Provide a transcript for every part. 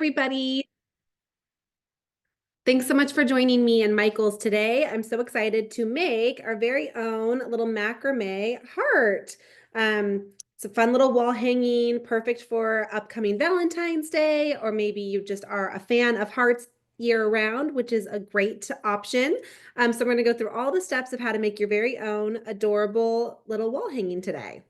Everybody. Thanks so much for joining me and Michael's today. I'm so excited to make our very own little macrame heart. It's a fun little wall hanging, perfect for upcoming Valentine's Day, or maybe you just are a fan of hearts year round, which is a great option. So we're going to go through all the steps of how to make your very own adorable little wall hanging today.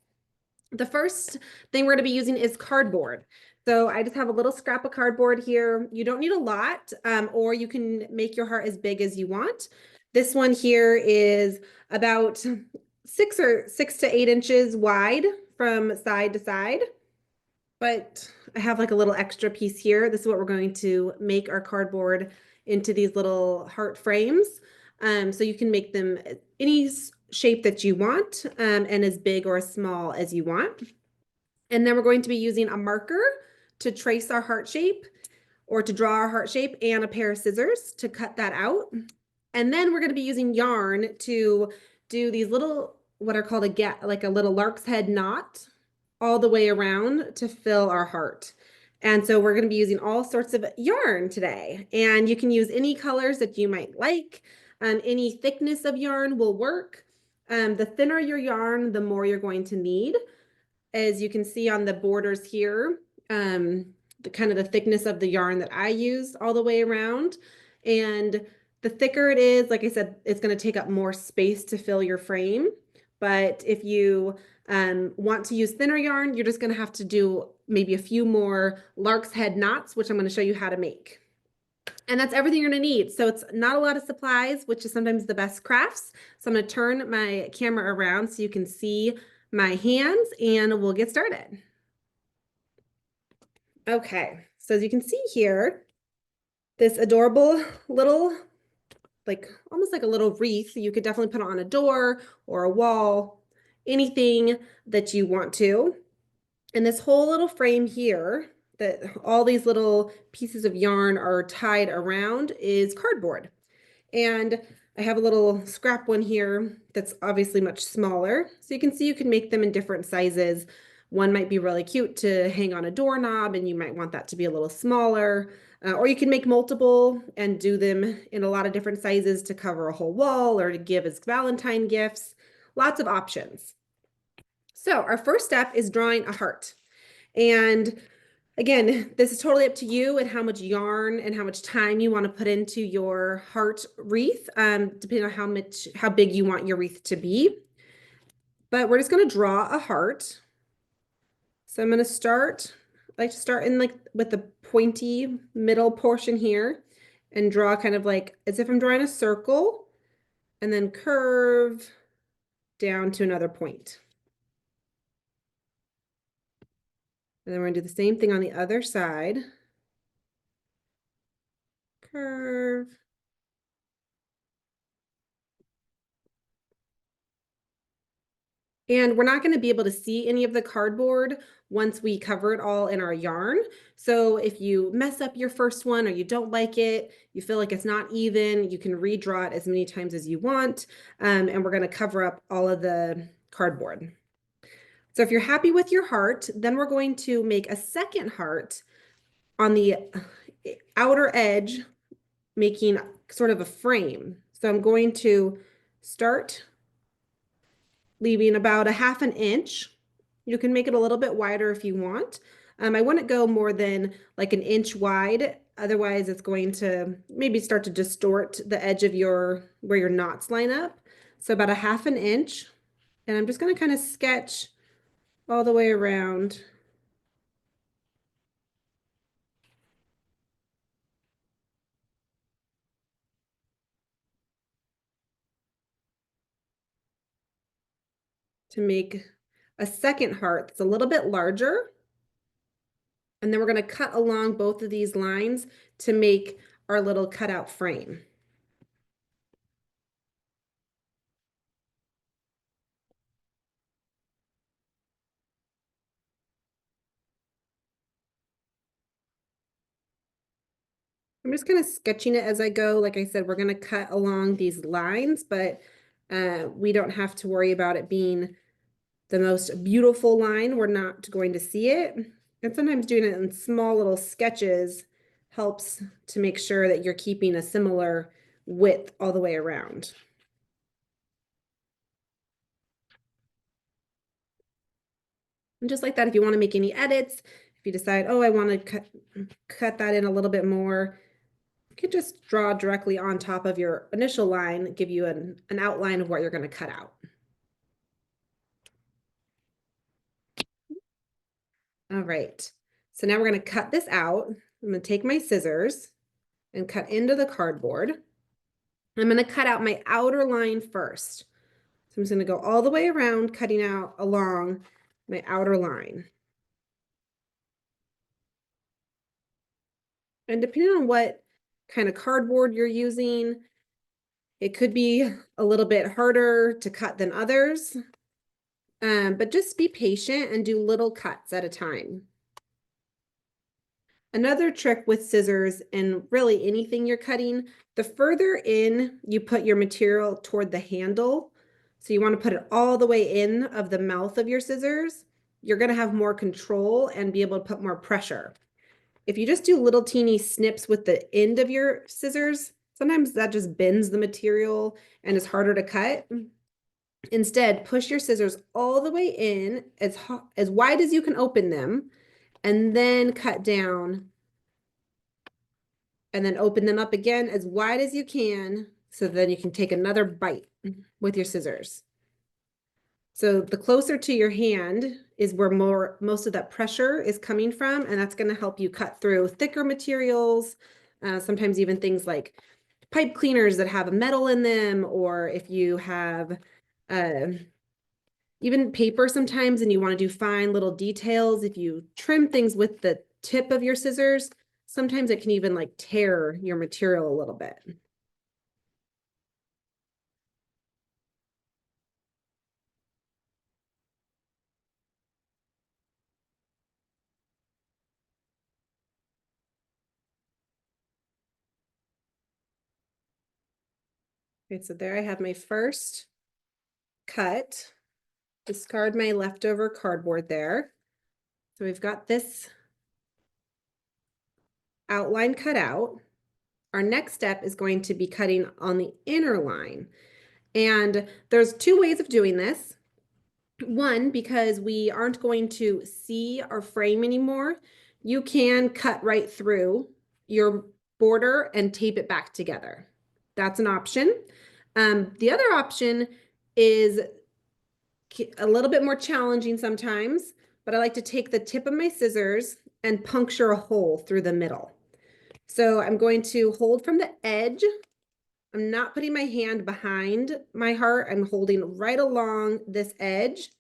The first thing we're going to be using is cardboard. So I just have a little scrap of cardboard here. You don't need a lot, or you can make your heart as big as you want. This one here is about 6 to 8 inches wide from side to side. But I have like a little extra piece here. This is what we're going to make our cardboard into these little heart frames. So you can make them any shape that you want, and as big or as small as you want. And then we're going to be using a marker to trace our heart shape or to draw our heart shape, and a pair of scissors to cut that out. And then we're going to be using yarn to do these little, what are called like a little lark's head knot all the way around to fill our heart. And so we're going to be using all sorts of yarn today. And you can use any colors that you might like. Any thickness of yarn will work. The thinner your yarn, the more you're going to need. As you can see on the borders here, the kind of the thickness of the yarn that I used all the way around. And the thicker it is, like I said, it's going to take up more space to fill your frame. But if you want to use thinner yarn, you're just going to have to do maybe a few more lark's head knots, which I'm going to show you how to make. And that's everything you're going to need. So it's not a lot of supplies, which is sometimes the best crafts. So I'm going to turn my camera around so you can see my hands, and we'll get started. Okay, so as you can see here, this adorable little, like almost like a little wreath, you could definitely put on a door or a wall, anything that you want to. And this whole little frame here that all these little pieces of yarn are tied around is cardboard. And I have a little scrap one here that's obviously much smaller. So you can see you can make them in different sizes. One might be really cute to hang on a doorknob, and you might want that to be a little smaller. Or you can make multiple and do them in a lot of different sizes to cover a whole wall or to give as Valentine gifts. Lots of options. So our first step is drawing a heart. And again, this is totally up to you and how much yarn and how much time you want to put into your heart wreath, depending on how big you want your wreath to be. But we're just going to draw a heart. So I'm going to start, I like to start in like with the pointy middle portion here and draw kind of like as if I'm drawing a circle, and then curve down to another point. And then we're going to do the same thing on the other side. Curve. And we're not going to be able to see any of the cardboard once we cover it all in our yarn. So if you mess up your first one or you don't like it, you feel like it's not even, you can redraw it as many times as you want. And we're going to cover up all of the cardboard. So if you're happy with your heart, then we're going to make a second heart on the outer edge, making sort of a frame. So I'm going to start leaving about a 1/2 inch. You can make it a little bit wider if you want. I wouldn't go more than like 1 inch wide. Otherwise, it's going to maybe start to distort the edge of where your knots line up. So about a 1/2 inch. And I'm just going to kind of sketch all the way around. To make a second heart that's a little bit larger. And then we're going to cut along both of these lines to make our little cutout frame. I'm just kind of sketching it as I go. Like I said, we're going to cut along these lines, but we don't have to worry about it being the most beautiful line. We're not going to see it. And sometimes doing it in small little sketches helps to make sure that you're keeping a similar width all the way around. And just like that, if you want to make any edits, if you decide, oh, I want to cut that in a little bit more, you could just draw directly on top of your initial line, give you an outline of what you're going to cut out. All right, so now we're going to cut this out. I'm going to take my scissors and cut into the cardboard. I'm going to cut out my outer line first. So I'm just going to go all the way around, cutting out along my outer line. And depending on what kind of cardboard you're using, it could be a little bit harder to cut than others. But just be patient and do little cuts at a time. Another trick with scissors and really anything you're cutting, the further in you put your material toward the handle, so you want to put it all the way in of the mouth of your scissors, you're going to have more control and be able to put more pressure. If you just do little teeny snips with the end of your scissors, sometimes that just bends the material and is harder to cut. Instead, push your scissors all the way in as wide as you can open them, and then cut down, and then open them up again as wide as you can, so then you can take another bite with your scissors. So the closer to your hand is where most of that pressure is coming from, and that's going to help you cut through thicker materials, sometimes even things like pipe cleaners that have a metal in them, or if you have even paper sometimes and you want to do fine little details, if you trim things with the tip of your scissors, sometimes it can even like tear your material a little bit. Okay, so there I have my first cut. Discard my leftover cardboard there. So we've got this outline cut out. Our next step is going to be cutting on the inner line. And there's two ways of doing this. One, because we aren't going to see our frame anymore, you can cut right through your border and tape it back together. That's an option. The other option is a little bit more challenging sometimes, but I like to take the tip of my scissors and puncture a hole through the middle. So I'm going to hold from the edge. I'm not putting my hand behind my heart. I'm holding right along this edge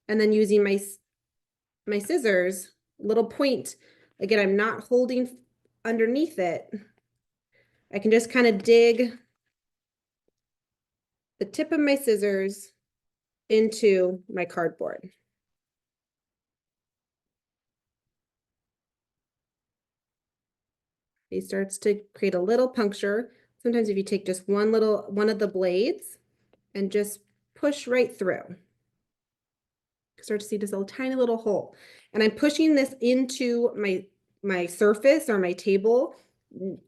and then using my scissors, little point. Again, I'm not holding underneath it. I can just kind of dig the tip of my scissors into my cardboard. It starts to create a little puncture. Sometimes if you take just one of the blades and just push right through, you start to see this little tiny little hole. And I'm pushing this into my surface or my table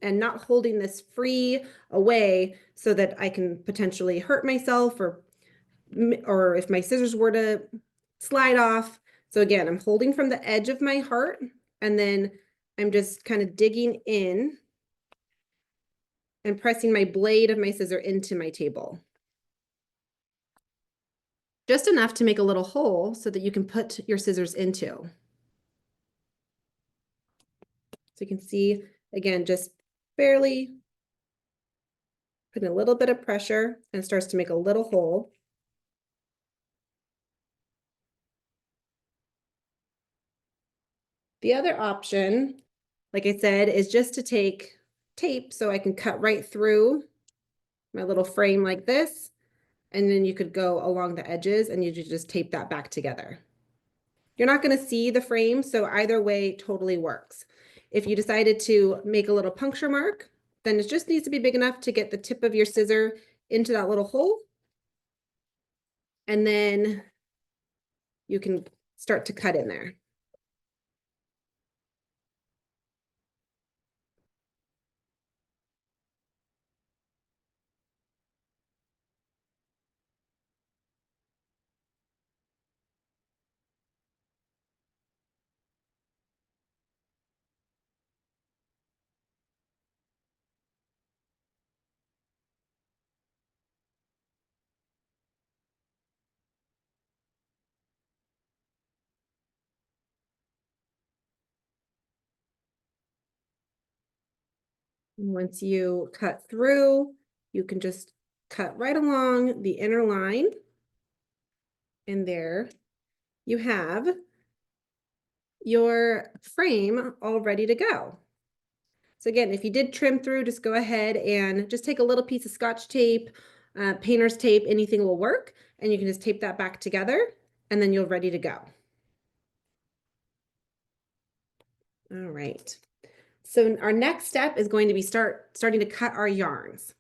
and not holding this free away so that I can potentially hurt myself or if my scissors were to slide off. So again, I'm holding from the edge of my heart and then I'm just kind of digging in and pressing my blade of my scissor into my table. Just enough to make a little hole so that you can put your scissors into. So you can see, again, just barely putting a little bit of pressure and it starts to make a little hole. The other option, like I said, is just to take tape so I can cut right through my little frame like this. And then you could go along the edges and you just tape that back together. You're not going to see the frame, so either way totally works. If you decided to make a little puncture mark, then it just needs to be big enough to get the tip of your scissor into that little hole. And then you can start to cut in there. Once you cut through, you can just cut right along the inner line. And there you have your frame all ready to go. So again, if you did trim through, just go ahead and just take a little piece of Scotch tape, painter's tape, anything will work. And you can just tape that back together and then you're ready to go. All right. So our next step is going to be starting to cut our yarns.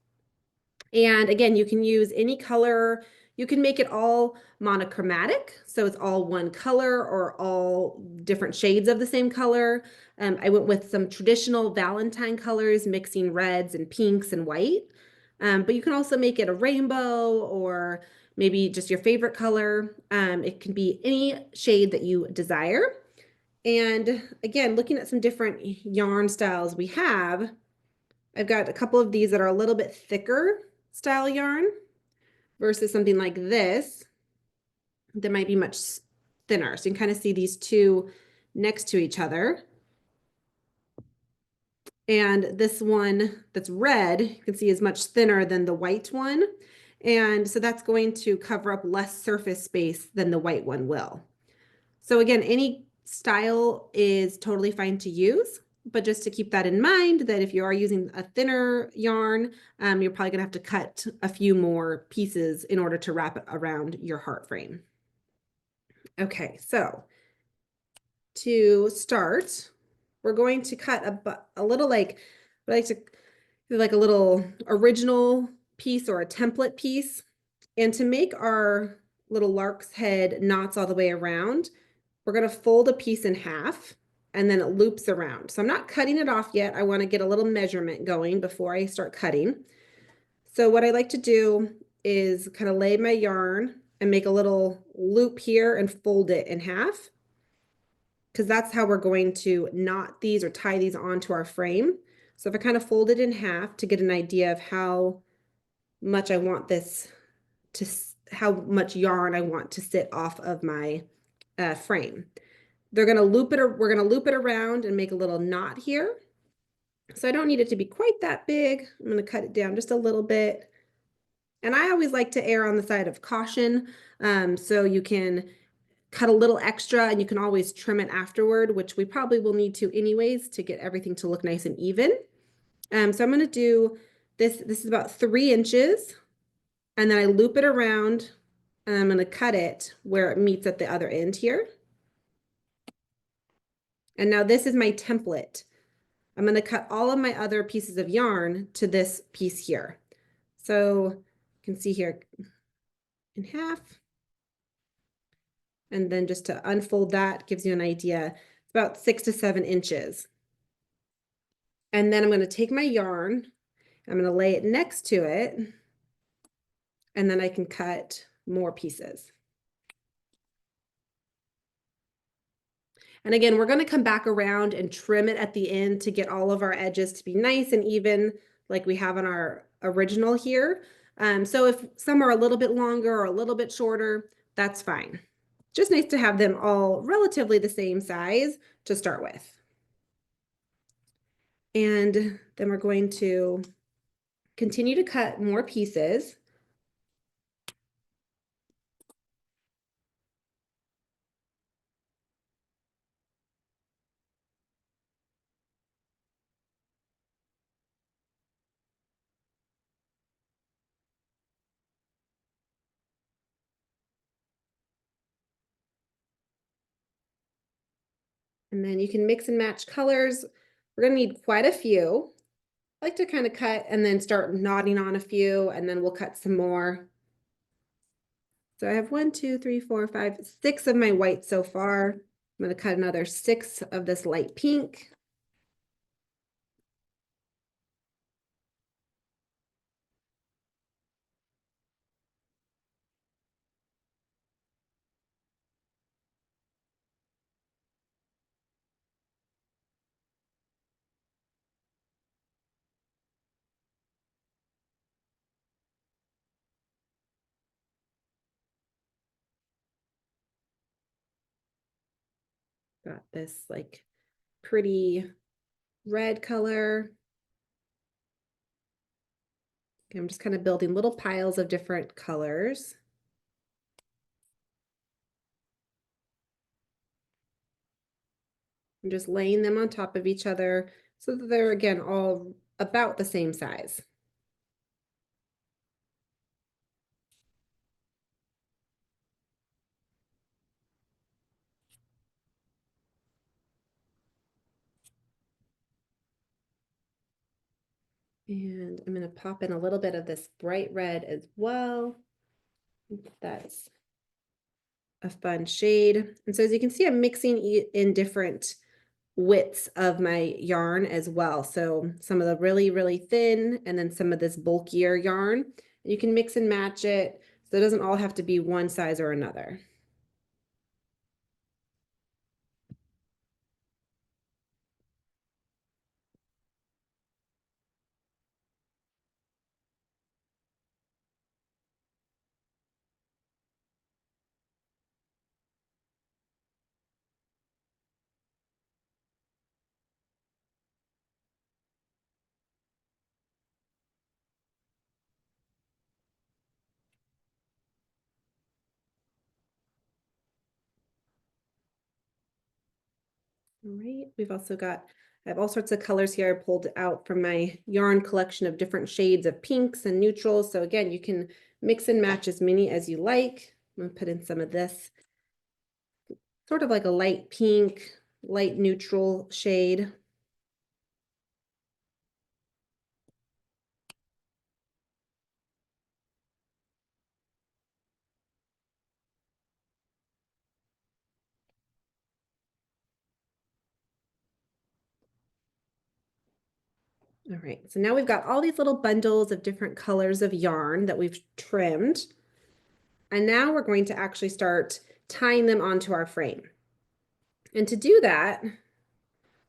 And again, you can use any color. You can make it all monochromatic, so it's all one color or all different shades of the same color. I went with some traditional Valentine colors, mixing reds and pinks and white. But you can also make it a rainbow or maybe just your favorite color. It can be any shade that you desire. And again, looking at some different yarn styles we have, I've got a couple of these that are a little bit thicker style yarn versus something like this that might be much thinner. So you can kind of see these two next to each other. And this one that's red, you can see is much thinner than the white one. And so that's going to cover up less surface space than the white one will. So again, any style is totally fine to use, but just to keep that in mind that if you are using a thinner yarn, you're probably gonna have to cut a few more pieces in order to wrap it around your heart frame. Okay, so to start, we're going to cut a little like, I like to do like a little original piece or a template piece. And to make our little lark's head knots all the way around, we're going to fold a piece in half and then it loops around. So I'm not cutting it off yet. I want to get a little measurement going before I start cutting. So what I like to do is kind of lay my yarn and make a little loop here and fold it in half, because that's how we're going to knot these or tie these onto our frame. So if I kind of fold it in half to get an idea of how much I want this to, how much yarn I want to sit off of my frame. They're going to loop it, or we're going to loop it around and make a little knot here. So I don't need it to be quite that big. I'm going to cut it down just a little bit. And I always like to err on the side of caution. So you can cut a little extra and you can always trim it afterward, which we probably will need to anyways to get everything to look nice and even. So I'm going to do this. This is about 3 inches. And then I loop it around and I'm going to cut it where it meets at the other end here. And now this is my template. I'm going to cut all of my other pieces of yarn to this piece here. So you can see here in half. And then just to unfold that gives you an idea. It's about 6 to 7 inches. And then I'm going to take my yarn, I'm going to lay it next to it, and then I can cut more pieces. And again, we're going to come back around and trim it at the end to get all of our edges to be nice and even like we have on our original here. So if some are a little bit longer or a little bit shorter, that's fine. Just nice to have them all relatively the same size to start with. And then we're going to continue to cut more pieces. And then you can mix and match colors. We're going to need quite a few. I like to kind of cut and then start knotting on a few, and then we'll cut some more. So I have 1, 2, 3, 4, 5, 6 of my white so far. I'm going to cut another 6 of this light pink. Got this like pretty red color. I'm just kind of building little piles of different colors. I'm just laying them on top of each other so that they're, again, all about the same size. And I'm going to pop in a little bit of this bright red as well. That's a fun shade. And so as you can see, I'm mixing in different widths of my yarn as well. So some of the really, really thin and then some of this bulkier yarn. And you can mix and match it. So it doesn't all have to be one size or another. All right, we've also got, I have all sorts of colors here I pulled out from my yarn collection of different shades of pinks and neutrals. So again, you can mix and match as many as you like. I'm gonna put in some of this, sort of like a light pink, light neutral shade. All right, so now we've got all these little bundles of different colors of yarn that we've trimmed. And now we're going to actually start tying them onto our frame. And to do that,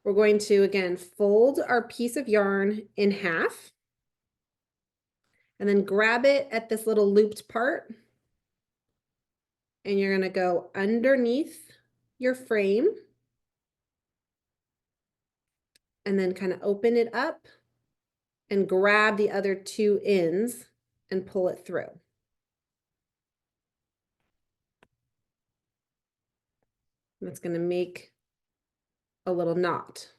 we're going to, again, fold our piece of yarn in half and then grab it at this little looped part. And you're going to go underneath your frame and then kind of open it up and grab the other two ends and pull it through. And that's going to make a little knot.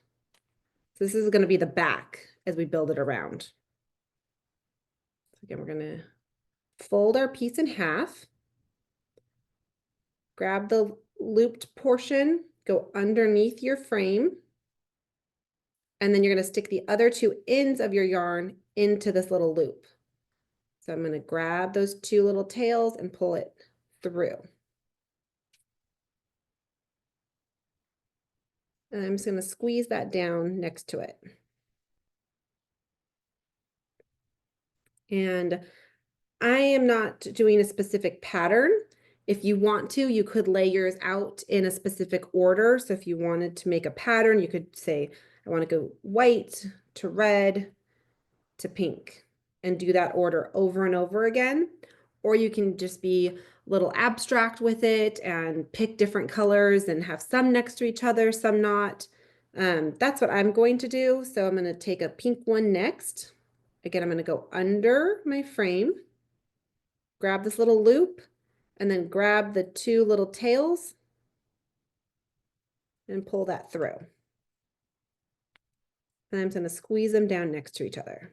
So this is going to be the back as we build it around. So again, we're going to fold our piece in half, grab the looped portion, go underneath your frame, and then you're going to stick the other two ends of your yarn into this little loop. So I'm going to grab those two little tails and pull it through. And I'm just going to squeeze that down next to it. And I am not doing a specific pattern. If you want to, you could lay yours out in a specific order. So if you wanted to make a pattern, you could say, I want to go white to red to pink and do that order over and over again. Or you can just be a little abstract with it and pick different colors and have some next to each other, some not. That's what I'm going to do. So I'm going to take a pink one next. Again, I'm going to go under my frame, grab this little loop, and then grab the two little tails and pull that through. And I'm going to squeeze them down next to each other.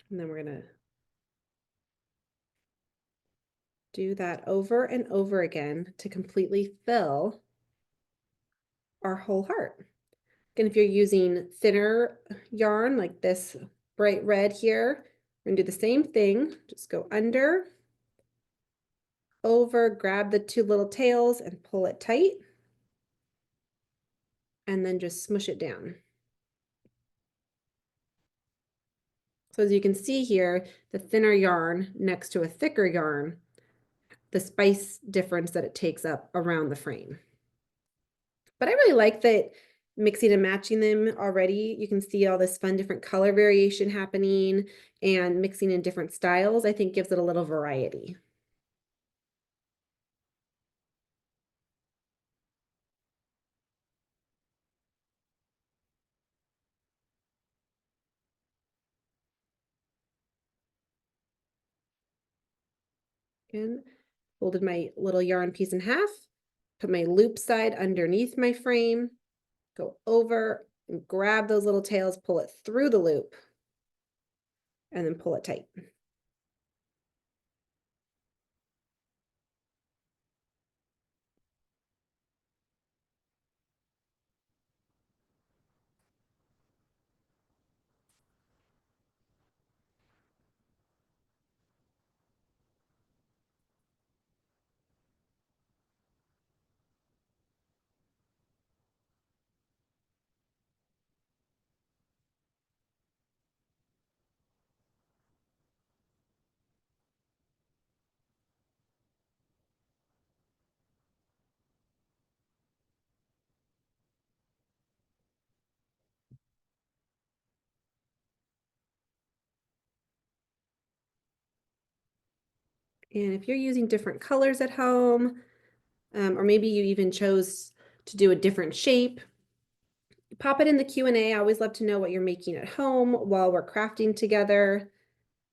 And then we're going to do that over and over again to completely fill our whole heart. And if you're using thinner yarn like this bright red here, we're gonna do the same thing. Just go under, over, grab the two little tails and pull it tight. And then just smush it down. So as you can see here, the thinner yarn next to a thicker yarn, the spice difference that it takes up around the frame. But I really like that mixing and matching them already. You can see all this fun different color variation happening, and mixing in different styles, I think gives it a little variety. And folded my little yarn piece in half, put my loop side underneath my frame, go over and grab those little tails, pull it through the loop, and then pull it tight. And if you're using different colors at home, or maybe you even chose to do a different shape, pop it in the Q&A. I always love to know what you're making at home while we're crafting together.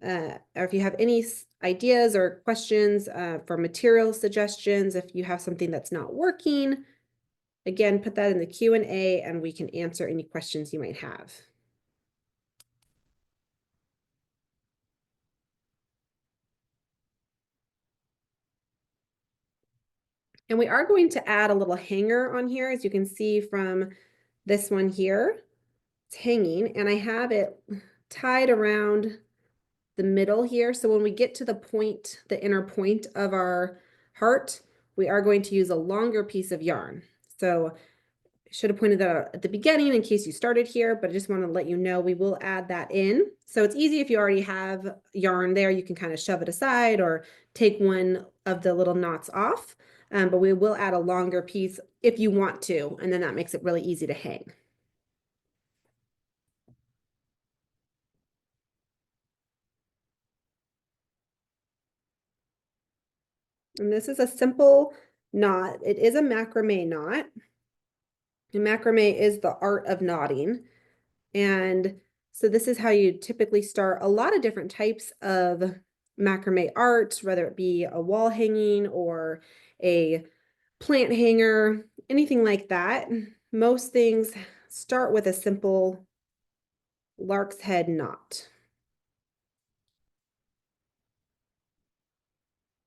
Or if you have any ideas or questions for material suggestions, if you have something that's not working, again, put that in the Q&A and we can answer any questions you might have. And we are going to add a little hanger on here, as you can see from this one here. It's hanging, and I have it tied around the middle here. So when we get to the point, the inner point of our heart, we are going to use a longer piece of yarn. So I should have pointed that out at the beginning in case you started here, but I just want to let you know we will add that in. So it's easy if you already have yarn there, you can kind of shove it aside or take one of the little knots off. But we will add a longer piece if you want to, and then that makes it really easy to hang. And this is a simple knot. It is a macrame knot. And macrame is the art of knotting. And so this is how you typically start a lot of different types of macrame art, whether it be a wall hanging or a plant hanger, anything like that. Most things start with a simple lark's head knot.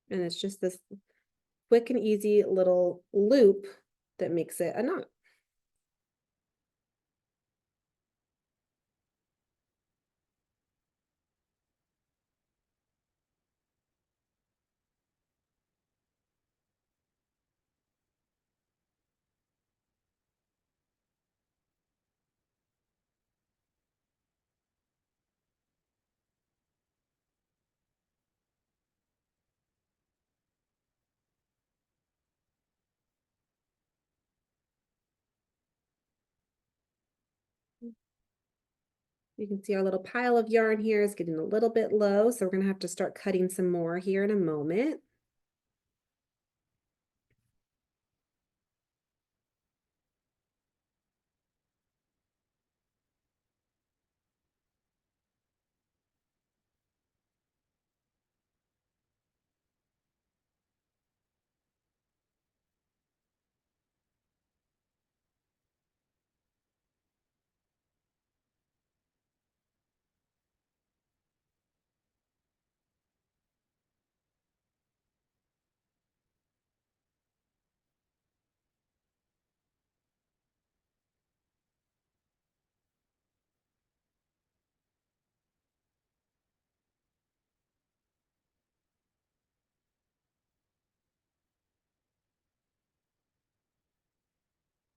And it's just this quick and easy little loop that makes it a knot. You can see our little pile of yarn here is getting a little bit low, so we're going to have to start cutting some more here in a moment.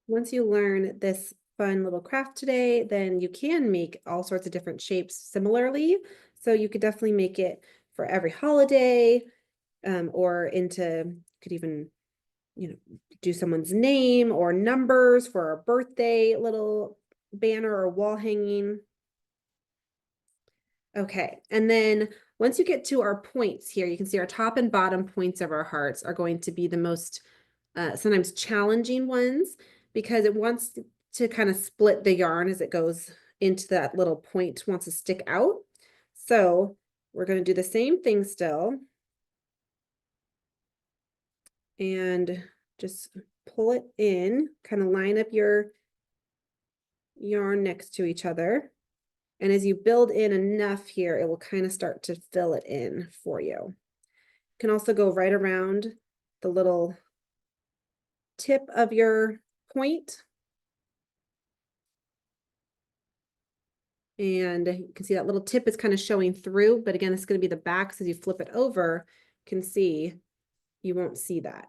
Once you learn this fun little craft today, then you can make all sorts of different shapes similarly. So you could definitely make it for every holiday, or into, could even do someone's name or numbers for a birthday little banner or wall hanging. Okay, and then once you get to our points here, you can see our top and bottom points of our hearts are going to be the most sometimes challenging ones because it wants to kind of split the yarn as it goes into that little point, wants to stick out. So we're going to do the same thing still and just pull it in, kind of line up your yarn next to each other. And as you build in enough here, it will kind of start to fill it in for you. You can also go right around the little tip of your point. And you can see that little tip is kind of showing through, but again, it's going to be the back. So as you flip it over, you can see you won't see that.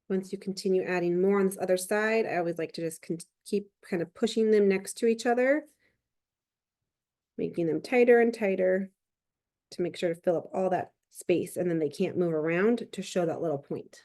Once you continue adding more on this other side, I always like to just keep kind of pushing them next to each other, making them tighter and tighter to make sure to fill up all that space, and then they can't move around to show that little point.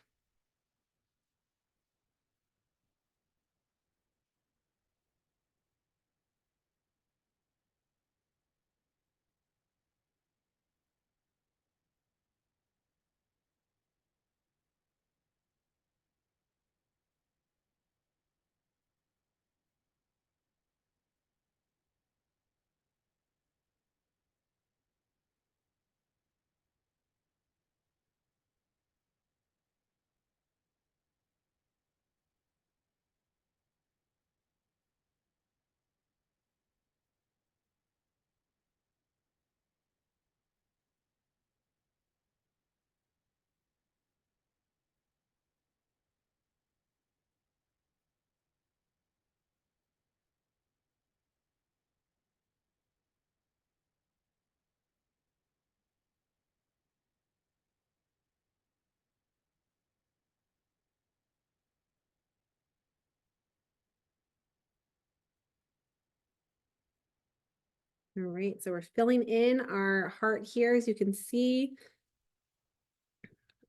All right, so we're filling in our heart here, as you can see,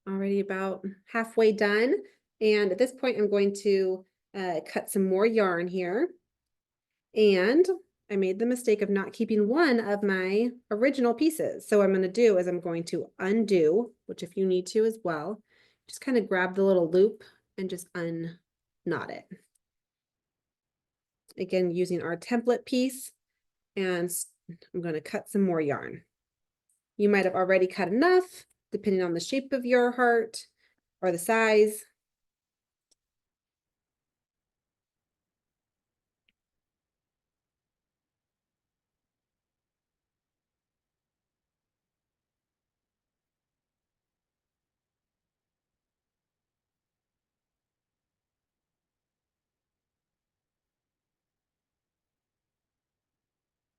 already about halfway done. And at this point, I'm going to cut some more yarn here. And I made the mistake of not keeping one of my original pieces. So what I'm going to do is I'm going to undo, which if you need to as well, just kind of grab the little loop and just unknot it. Again, using our template piece, and I'm going to cut some more yarn. You might have already cut enough, depending on the shape of your heart or the size.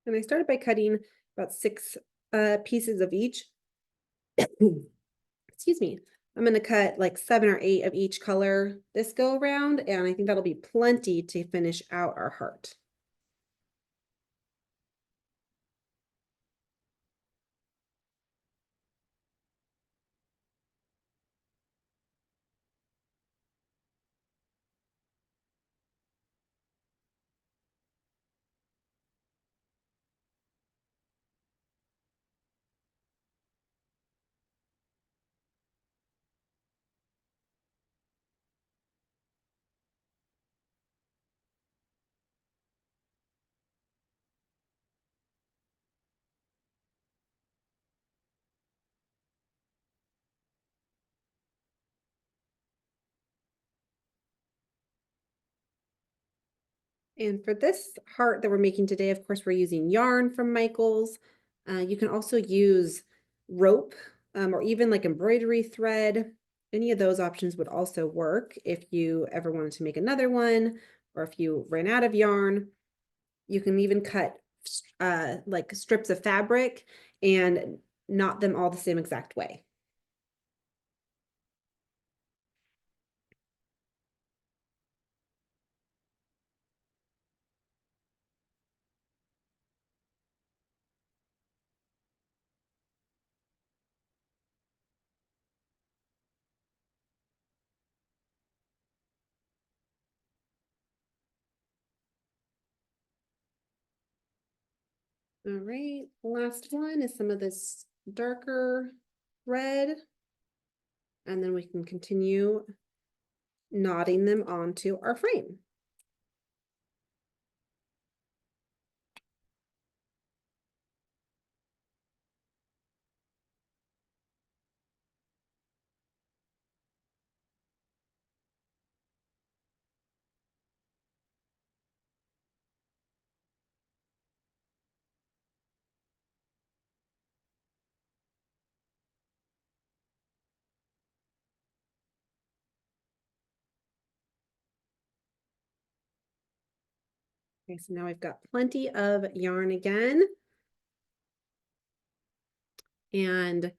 And I started by cutting about 6 pieces of each. Excuse me. I'm going to cut like 7 or 8 of each color this go around, and I think that'll be plenty to finish out our heart. And for this heart that we're making today, of course, we're using yarn from Michael's. You can also use rope or even like embroidery thread. Any of those options would also work if you ever wanted to make another one, or if you ran out of yarn. You can even cut like strips of fabric and knot them all the same exact way. All right, last one is some of this darker red. And then we can continue knotting them onto our frame. Okay, so now I've got plenty of yarn again. And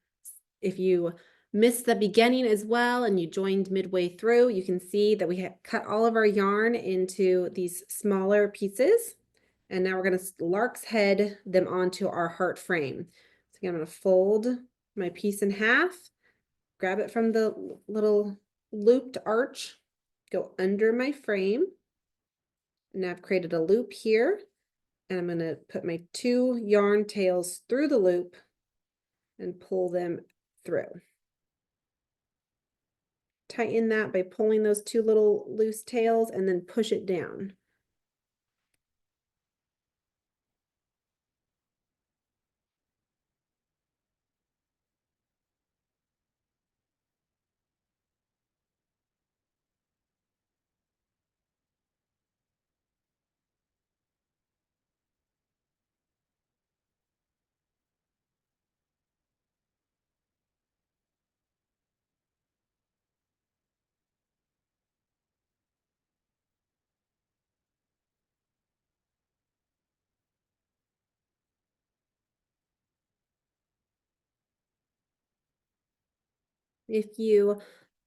if you missed the beginning as well and you joined midway through, you can see that we had cut all of our yarn into these smaller pieces. And now we're going to lark's head them onto our heart frame. So again, I'm going to fold my piece in half, grab it from the little looped arch, go under my frame. Now I've created a loop here, and I'm going to put my two yarn tails through the loop and pull them through. Tighten that by pulling those two little loose tails and then push it down. If you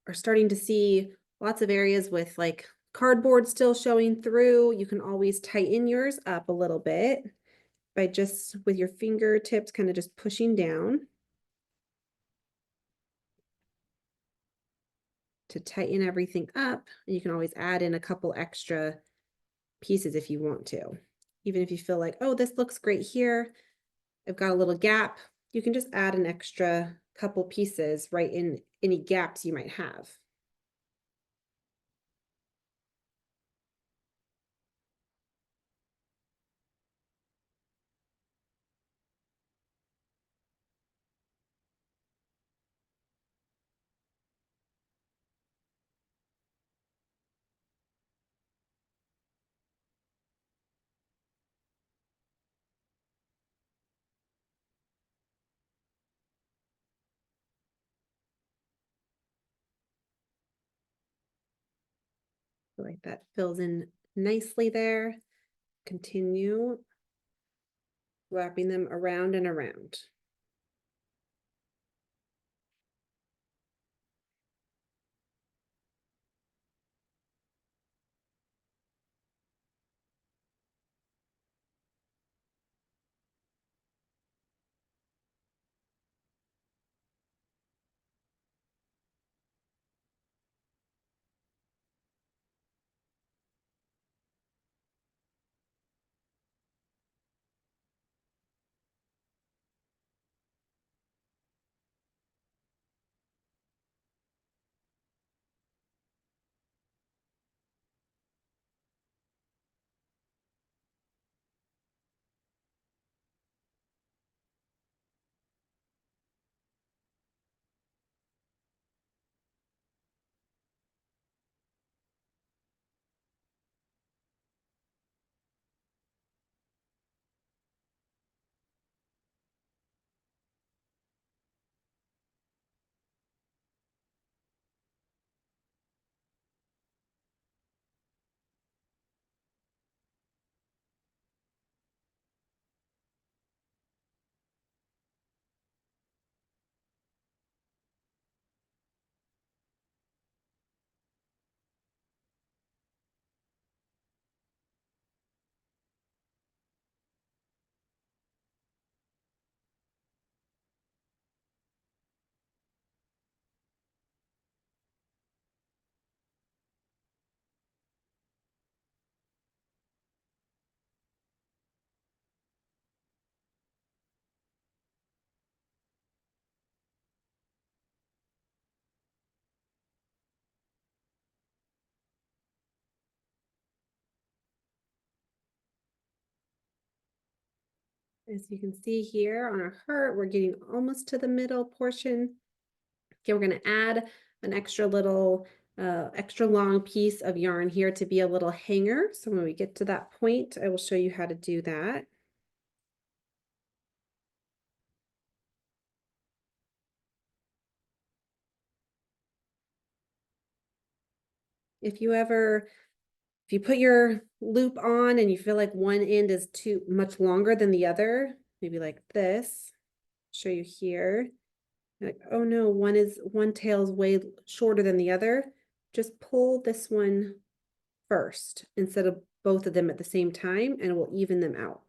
are starting to see lots of areas with like cardboard still showing through, you can always tighten yours up a little bit by just with your fingertips kind of just pushing down to tighten everything up. And you can always add in a couple extra pieces if you want to. Even if you feel like, oh, this looks great here, I've got a little gap, you can just add an extra couple pieces right in any gaps you might have. Like that fills in nicely there. Continue wrapping them around and around. As you can see here on our heart, we're getting almost to the middle portion. Okay, we're going to add an extra long piece of yarn here to be a little hanger. So when we get to that point, I will show you how to do that. If you put your loop on and you feel like one end is too much longer than the other, maybe like this, show you here. Like, oh no, one tail's way shorter than the other. Just pull this one first instead of both of them at the same time, and it will even them out.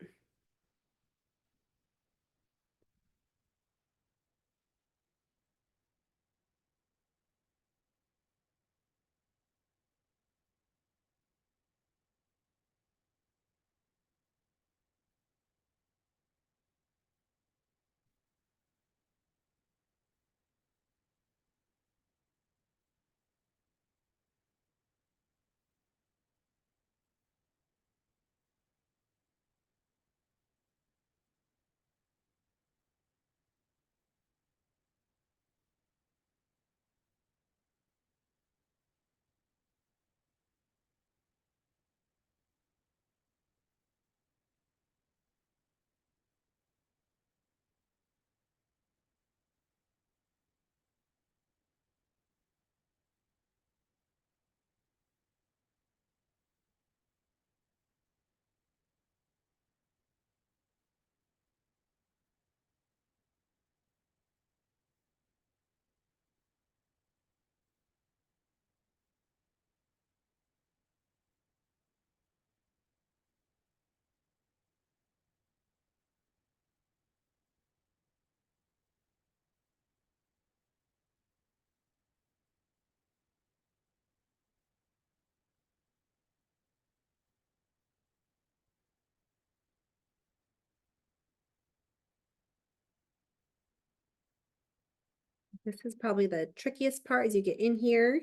This is probably the trickiest part as you get in here.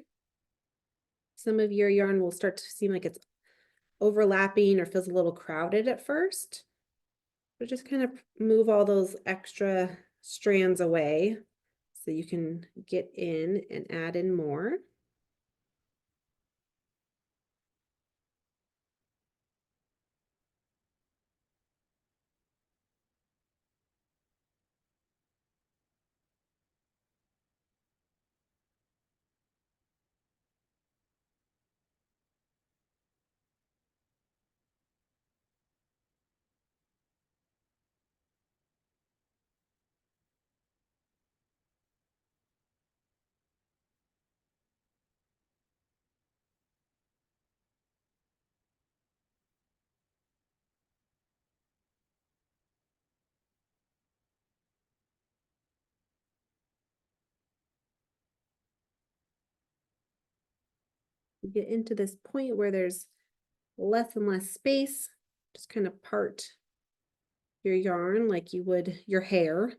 Some of your yarn will start to seem like it's overlapping or feels a little crowded at first. But just kind of move all those extra strands away so you can get in and add in more. You get into this point where there's less and less space, just kind of part your yarn like you would your hair,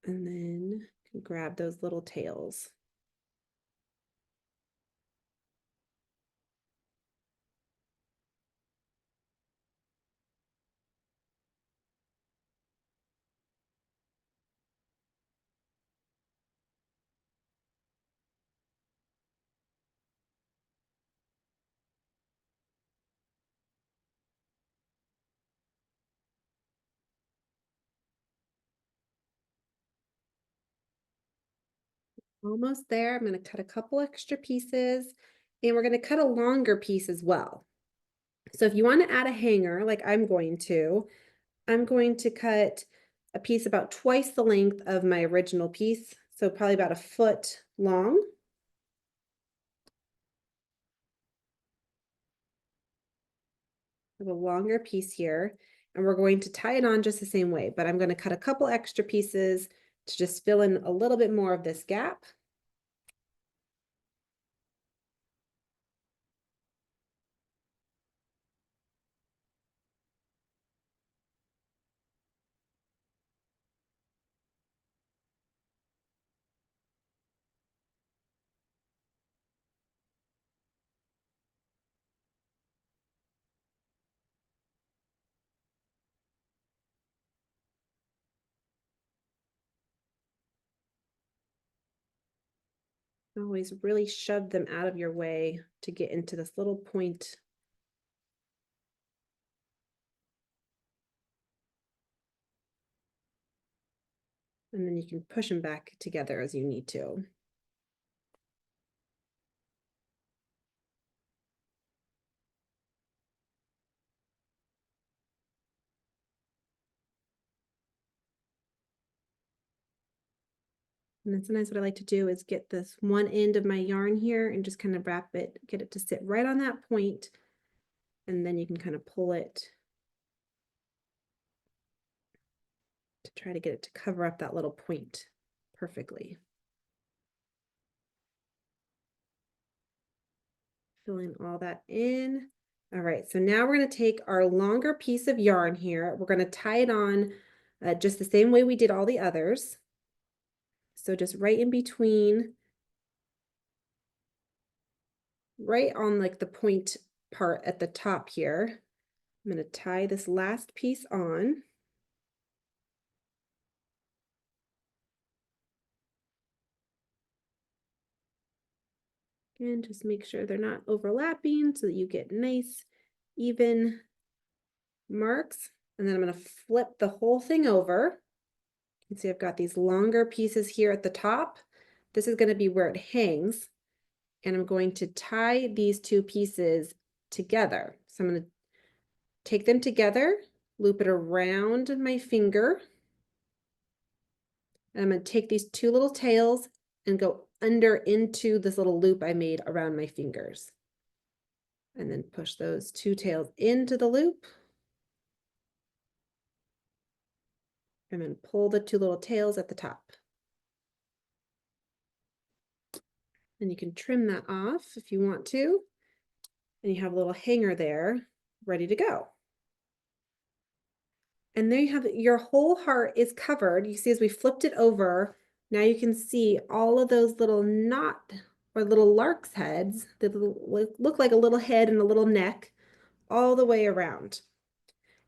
and then grab those little tails. Almost there. I'm going to cut a couple extra pieces, and we're going to cut a longer piece as well. So if you want to add a hanger, like I'm going to cut a piece about twice the length of my original piece, so probably about a foot long. I have a longer piece here, and we're going to tie it on just the same way, but I'm going to cut a couple extra pieces to just fill in a little bit more of this gap. Always really shove them out of your way to get into this little point. And then you can push them back together as you need to. And then sometimes what I like to do is get this one end of my yarn here and just kind of wrap it, get it to sit right on that point, and then you can kind of pull it to try to get it to cover up that little point perfectly. Filling all that in. All right, so now we're going to take our longer piece of yarn here. We're going to tie it on just the same way we did all the others. So just right in between, right on like the point part at the top here. I'm going to tie this last piece on. Again, just make sure they're not overlapping so that you get nice, even marks. And then I'm going to flip the whole thing over. You can see I've got these longer pieces here at the top. This is going to be where it hangs. And I'm going to tie these two pieces together. So I'm going to take them together, loop it around my finger. And I'm going to take these two little tails and go under into this little loop I made around my fingers. And then push those two tails into the loop. And then pull the two little tails at the top. And you can trim that off if you want to. And you have a little hanger there ready to go. And there you have it. Your whole heart is covered. You see as we flipped it over, now you can see all of those little knot or little lark's heads that look like a little head and a little neck all the way around.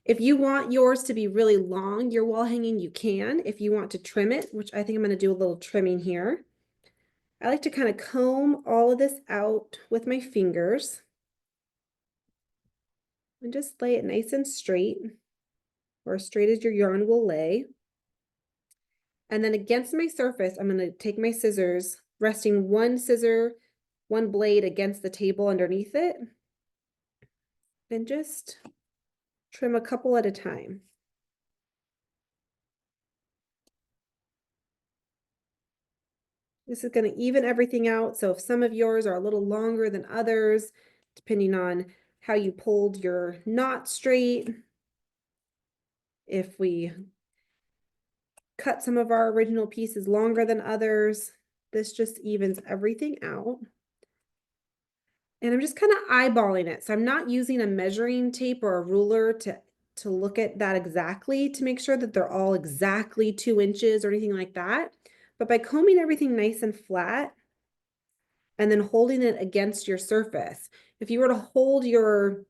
If you want yours to be really long, your wall hanging, you can. If you want to trim it, which I think I'm going to do a little trimming here. I like to kind of comb all of this out with my fingers and just lay it nice and straight, or as straight as your yarn will lay. And then against my surface, I'm going to take my scissors, resting one blade against the table underneath it, and just trim a couple at a time. This is going to even everything out. So if some of yours are a little longer than others, depending on how you pulled your knot straight, if we cut some of our original pieces longer than others, this just evens everything out. And I'm just kind of eyeballing it. So I'm not using a measuring tape or a ruler to look at that exactly to make sure that they're all exactly 2 inches or anything like that. But by combing everything nice and flat and then holding it against your surface, if you were to hold your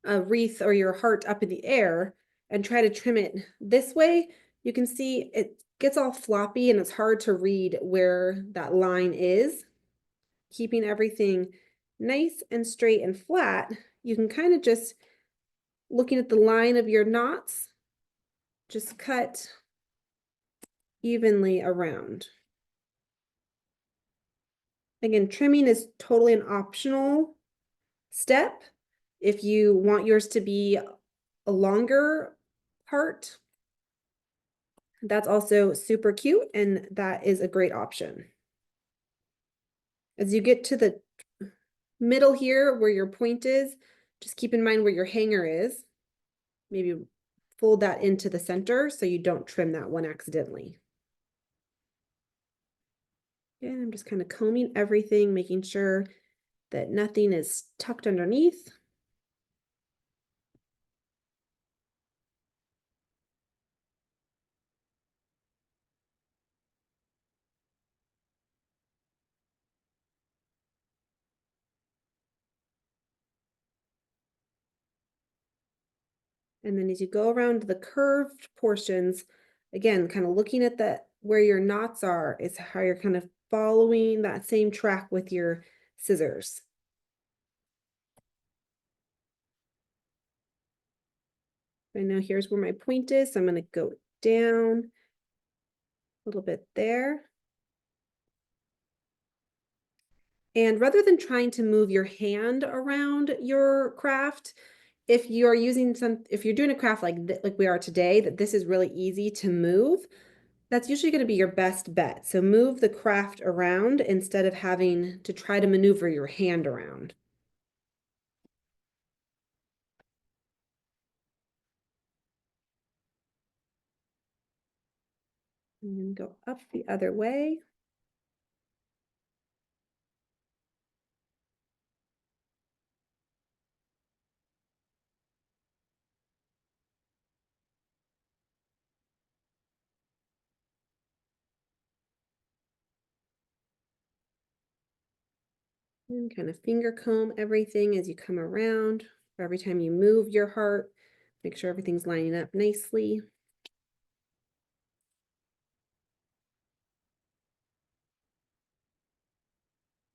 wreath or your heart up in the air and try to trim it this way, you can see it gets all floppy and it's hard to read where that line is. Keeping everything nice and straight and flat, you can kind of just, looking at the line of your knots, just cut evenly around. Again, trimming is totally an optional step. If you want yours to be a longer part, that's also super cute, and that is a great option. As you get to the middle here where your point is, just keep in mind where your hanger is. Maybe fold that into the center so you don't trim that one accidentally. And I'm just kind of combing everything, making sure that nothing is tucked underneath. And then as you go around the curved portions, again, kind of looking at where your knots are is how you're kind of following that same track with your scissors. I know here's where my point is, so I'm going to go down a little bit there. And rather than trying to move your hand around your craft, if you're doing a craft like we are today, that this is really easy to move, that's usually going to be your best bet. So move the craft around instead of having to try to maneuver your hand around. And then go up the other way. And kind of finger comb everything as you come around. Every time you move your heart, make sure everything's lining up nicely.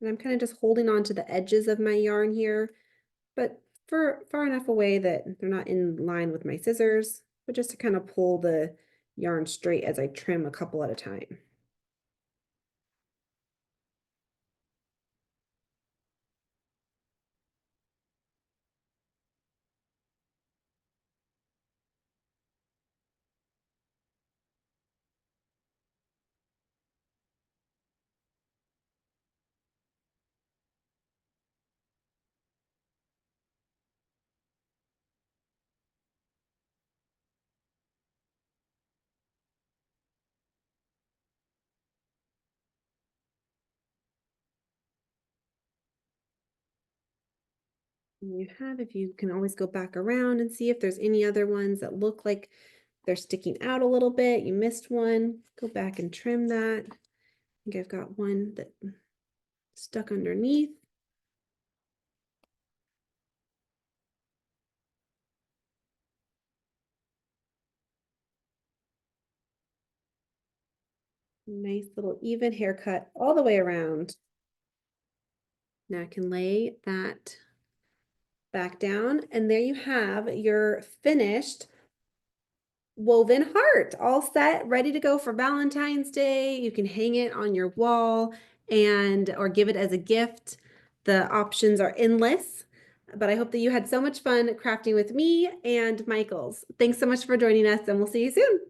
And I'm kind of just holding on to the edges of my yarn here, but far enough away that they're not in line with my scissors, but just to kind of pull the yarn straight as I trim a couple at a time. And if you can always go back around and see if there's any other ones that look like they're sticking out a little bit, you missed one, go back and trim that. I think I've got one that stuck underneath. Nice little even haircut all the way around. Now I can lay that back down, and there you have your finished woven heart, all set, ready to go for Valentine's Day. You can hang it on your wall or give it as a gift. The options are endless, but I hope that you had so much fun crafting with me and Michael's. Thanks so much for joining us, and we'll see you soon.